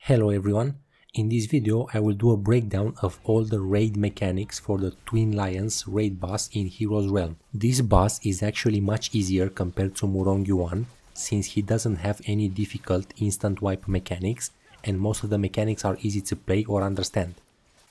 Hello everyone, in this video I will do a breakdown of all the raid mechanics for the Twin Lions raid boss in Heroes Realm. This boss is actually much easier compared to Murong-Yuan since he doesn't have any difficult instant wipe mechanics and most of the mechanics are easy to play or understand.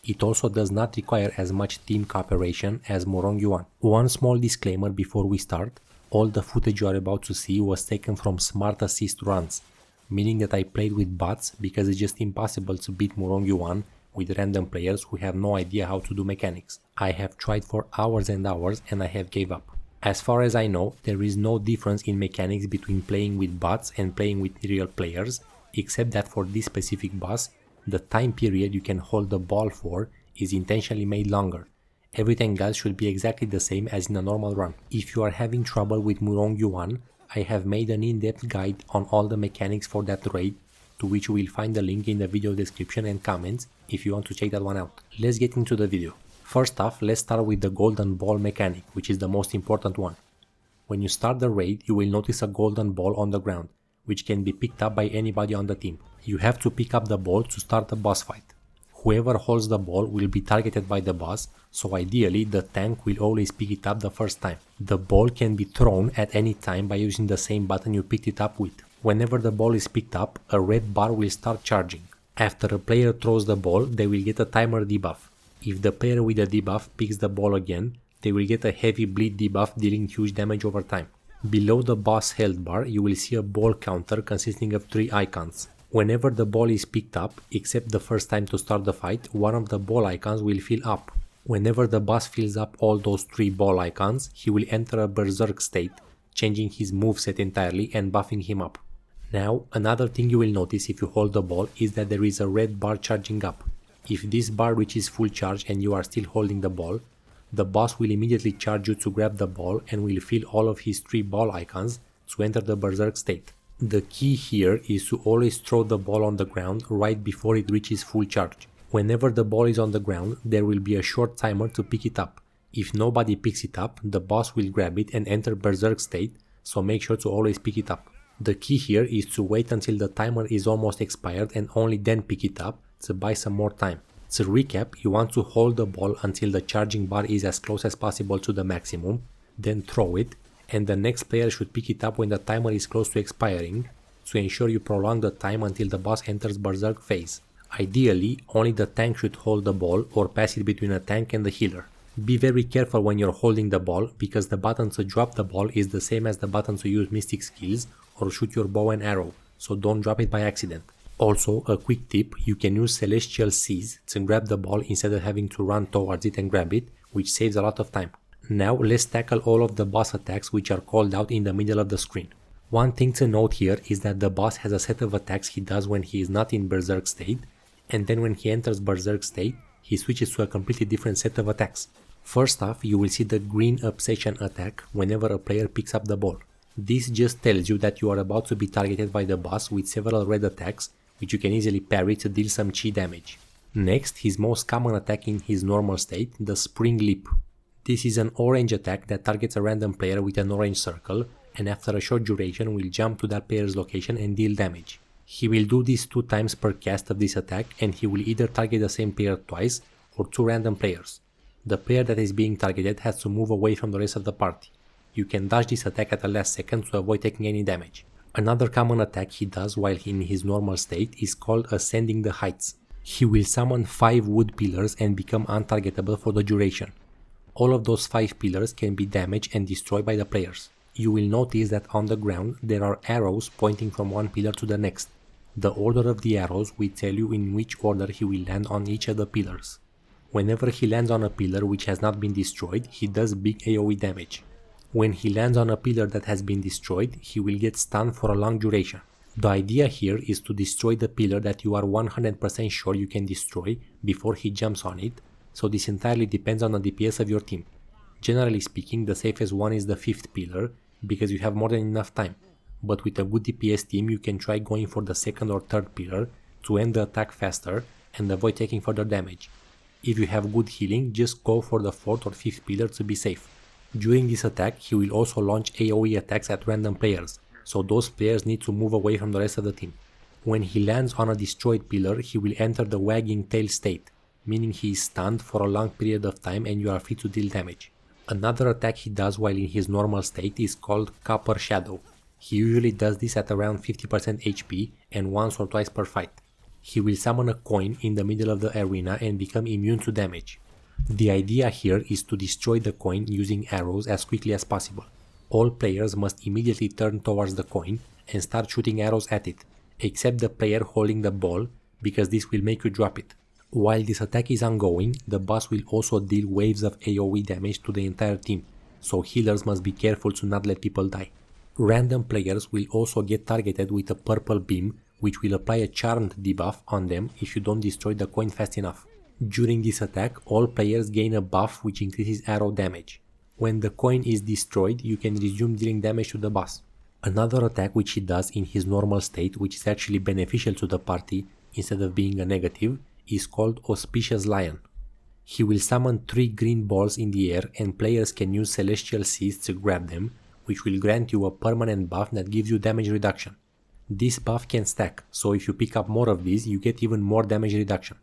It also does not require as much team cooperation as Murong-Yuan. One small disclaimer before we start, all the footage you are about to see was taken from smart assist runs, meaning that I played with bots because it's just impossible to beat Murong-Yuan with random players who have no idea how to do mechanics. I have tried for hours and hours and I have gave up. As far as I know, there is no difference in mechanics between playing with bots and playing with real players, except that for this specific boss, the time period you can hold the ball for is intentionally made longer. Everything else should be exactly the same as in a normal run. If you are having trouble with Murong-Yuan, I have made an in-depth guide on all the mechanics for that raid, to which you will find the link in the video description and comments if you want to check that one out. Let's get into the video. First off, let's start with the golden ball mechanic, which is the most important one. When you start the raid, you will notice a golden ball on the ground, which can be picked up by anybody on the team. You have to pick up the ball to start the boss fight. Whoever holds the ball will be targeted by the boss, so ideally the tank will always pick it up the first time. The ball can be thrown at any time by using the same button you picked it up with. Whenever the ball is picked up, a red bar will start charging. After a player throws the ball, they will get a timer debuff. If the player with the debuff picks the ball again, they will get a heavy bleed debuff dealing huge damage over time. Below the boss health bar, you will see a ball counter consisting of 3 icons. Whenever the ball is picked up, except the first time to start the fight, one of the ball icons will fill up. Whenever the boss fills up all those 3 ball icons, he will enter a Berserk state, changing his moveset entirely and buffing him up. Now, another thing you will notice if you hold the ball is that there is a red bar charging up. If this bar reaches full charge and you are still holding the ball, the boss will immediately charge you to grab the ball and will fill all of his 3 ball icons to enter the Berserk state. The key here is to always throw the ball on the ground right before it reaches full charge. Whenever the ball is on the ground, there will be a short timer to pick it up. If nobody picks it up, the boss will grab it and enter Berserk state, so make sure to always pick it up. The key here is to wait until the timer is almost expired and only then pick it up to buy some more time. To recap, you want to hold the ball until the charging bar is as close as possible to the maximum, then throw it, and the next player should pick it up when the timer is close to expiring, to ensure you prolong the time until the boss enters Berserk phase. Ideally, only the tank should hold the ball or pass it between a tank and the healer. Be very careful when you're holding the ball, because the button to drop the ball is the same as the button to use mystic skills or shoot your bow and arrow, so don't drop it by accident. Also, a quick tip, you can use Celestial Seas to grab the ball instead of having to run towards it and grab it, which saves a lot of time. Now let's tackle all of the boss attacks which are called out in the middle of the screen. One thing to note here is that the boss has a set of attacks he does when he is not in Berserk state, and then when he enters Berserk state, he switches to a completely different set of attacks. First off, you will see the green obsession attack whenever a player picks up the ball. This just tells you that you are about to be targeted by the boss with several red attacks, which you can easily parry to deal some chi damage. Next, his most common attack in his normal state, the Spring Leap. This is an orange attack that targets a random player with an orange circle, and after a short duration will jump to that player's location and deal damage. He will do this 2 times per cast of this attack, and he will either target the same player twice or 2 random players. The player that is being targeted has to move away from the rest of the party. You can dodge this attack at the last second to avoid taking any damage. Another common attack he does while in his normal state is called Ascending the Heights. He will summon 5 wood pillars and become untargetable for the duration. All of those 5 pillars can be damaged and destroyed by the players. You will notice that on the ground there are arrows pointing from one pillar to the next. The order of the arrows will tell you in which order he will land on each of the pillars. Whenever he lands on a pillar which has not been destroyed, he does big AoE damage. When he lands on a pillar that has been destroyed, he will get stunned for a long duration. The idea here is to destroy the pillar that you are 100% sure you can destroy before he jumps on it, so this entirely depends on the DPS of your team. Generally speaking, the safest one is the 5th pillar, because you have more than enough time, but with a good DPS team you can try going for the 2nd or 3rd pillar to end the attack faster and avoid taking further damage. If you have good healing, just go for the 4th or 5th pillar to be safe. During this attack, he will also launch AoE attacks at random players, so those players need to move away from the rest of the team. When he lands on a destroyed pillar, he will enter the wagging tail state, meaning he is stunned for a long period of time and you are free to deal damage. Another attack he does while in his normal state is called Copper Shadow. He usually does this at around 50% HP and once or twice per fight. He will summon a coin in the middle of the arena and become immune to damage. The idea here is to destroy the coin using arrows as quickly as possible. All players must immediately turn towards the coin and start shooting arrows at it, except the player holding the ball, because this will make you drop it. While this attack is ongoing, the boss will also deal waves of AoE damage to the entire team, so healers must be careful to not let people die. Random players will also get targeted with a purple beam, which will apply a charmed debuff on them if you don't destroy the coin fast enough. During this attack, all players gain a buff which increases arrow damage. When the coin is destroyed, you can resume dealing damage to the boss. Another attack which he does in his normal state, which is actually beneficial to the party instead of being a negative, is called Auspicious Lion. He will summon 3 green balls in the air and players can use celestial seeds to grab them, which will grant you a permanent buff that gives you damage reduction. This buff can stack, so if you pick up more of these, you get even more damage reduction.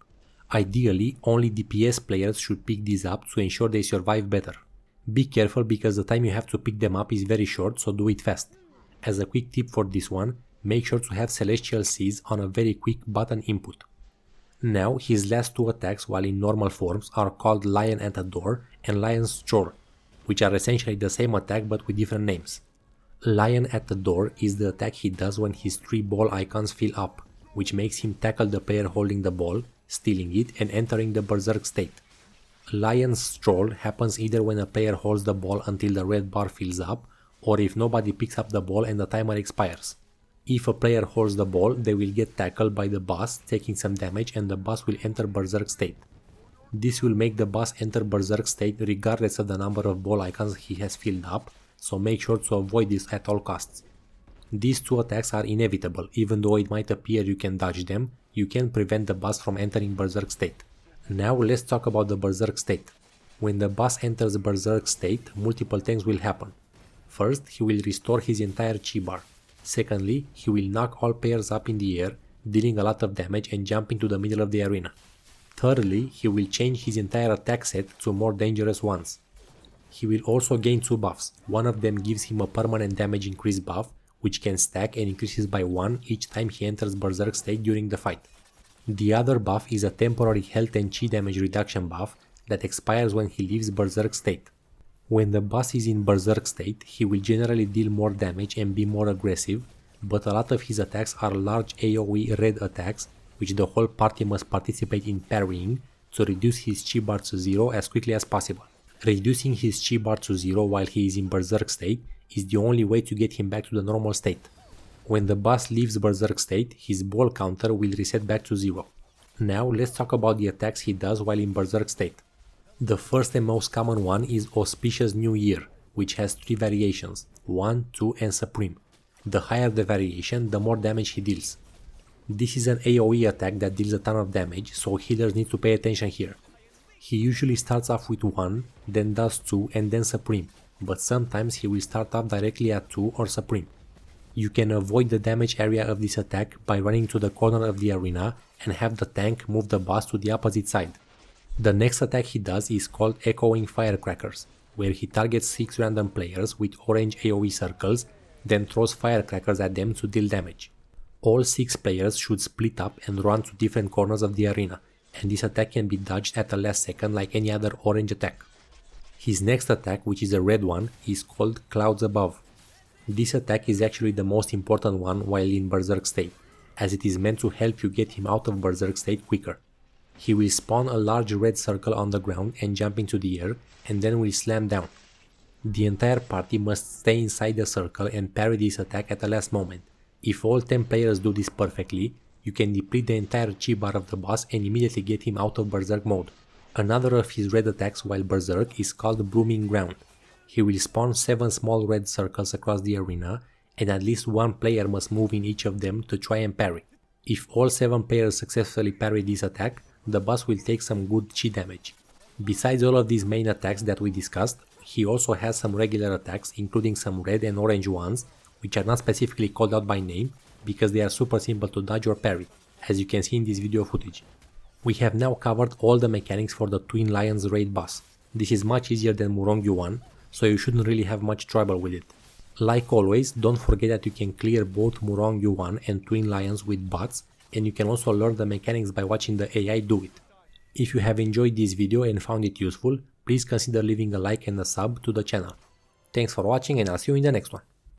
Ideally, only DPS players should pick these up to ensure they survive better. Be careful because the time you have to pick them up is very short, so do it fast. As a quick tip for this one, make sure to have celestial seeds on a very quick button input. Now, his last 2 attacks while in normal forms are called Lion at the Door and Lion's Stroll, which are essentially the same attack but with different names. Lion at the Door is the attack he does when his 3 ball icons fill up, which makes him tackle the player holding the ball, stealing it and entering the Berserk state. Lion's Stroll happens either when a player holds the ball until the red bar fills up, or if nobody picks up the ball and the timer expires. If a player holds the ball, they will get tackled by the boss, taking some damage, and the boss will enter Berserk state. This will make the boss enter Berserk state regardless of the number of ball icons he has filled up, so make sure to avoid this at all costs. These 2 attacks are inevitable, even though it might appear you can dodge them, you can prevent the boss from entering Berserk state. Now let's talk about the Berserk state. When the boss enters Berserk state, multiple things will happen. First, he will restore his entire chi bar. Secondly, he will knock all players up in the air, dealing a lot of damage and jumping to the middle of the arena. Thirdly, he will change his entire attack set to more dangerous ones. He will also gain 2 buffs. One of them gives him a permanent damage increase buff, which can stack and increases by 1 each time he enters Berserk state during the fight. The other buff is a temporary health and chi damage reduction buff that expires when he leaves Berserk state. When the boss is in Berserk state, he will generally deal more damage and be more aggressive, but a lot of his attacks are large AoE red attacks, which the whole party must participate in parrying to reduce his chi bar to 0 as quickly as possible. Reducing his chi bar to 0 while he is in Berserk state is the only way to get him back to the normal state. When the boss leaves Berserk state, his ball counter will reset back to 0. Now let's talk about the attacks he does while in Berserk state. The first and most common one is Auspicious New Year, which has 3 variations, 1, 2 and Supreme. The higher the variation, the more damage he deals. This is an AoE attack that deals a ton of damage, so healers need to pay attention here. He usually starts off with 1, then does 2 and then Supreme, but sometimes he will start off directly at 2 or Supreme. You can avoid the damage area of this attack by running to the corner of the arena and have the tank move the boss to the opposite side. The next attack he does is called Echoing Firecrackers, where he targets 6 random players with orange AoE circles, then throws firecrackers at them to deal damage. All 6 players should split up and run to different corners of the arena, and this attack can be dodged at the last second like any other orange attack. His next attack, which is a red one, is called Clouds Above. This attack is actually the most important one while in Berserk state, as it is meant to help you get him out of Berserk state quicker. He will spawn a large red circle on the ground and jump into the air, and then will slam down. The entire party must stay inside the circle and parry this attack at the last moment. If all 10 players do this perfectly, you can deplete the entire chi bar of the boss and immediately get him out of Berserk mode. Another of his red attacks while Berserk is called Brooming Ground. He will spawn 7 small red circles across the arena, and at least 1 player must move in each of them to try and parry. If all 7 players successfully parry this attack, the boss will take some good chi damage. Besides all of these main attacks that we discussed, he also has some regular attacks, including some red and orange ones, which are not specifically called out by name, because they are super simple to dodge or parry, as you can see in this video footage. We have now covered all the mechanics for the Twin Lions raid boss. This is much easier than Murong Yuan, so you shouldn't really have much trouble with it. Like always, don't forget that you can clear both Murong Yuan and Twin Lions with bots, and you can also learn the mechanics by watching the AI do it. If you have enjoyed this video and found it useful, please consider leaving a like and a sub to the channel. Thanks for watching, and I'll see you in the next one.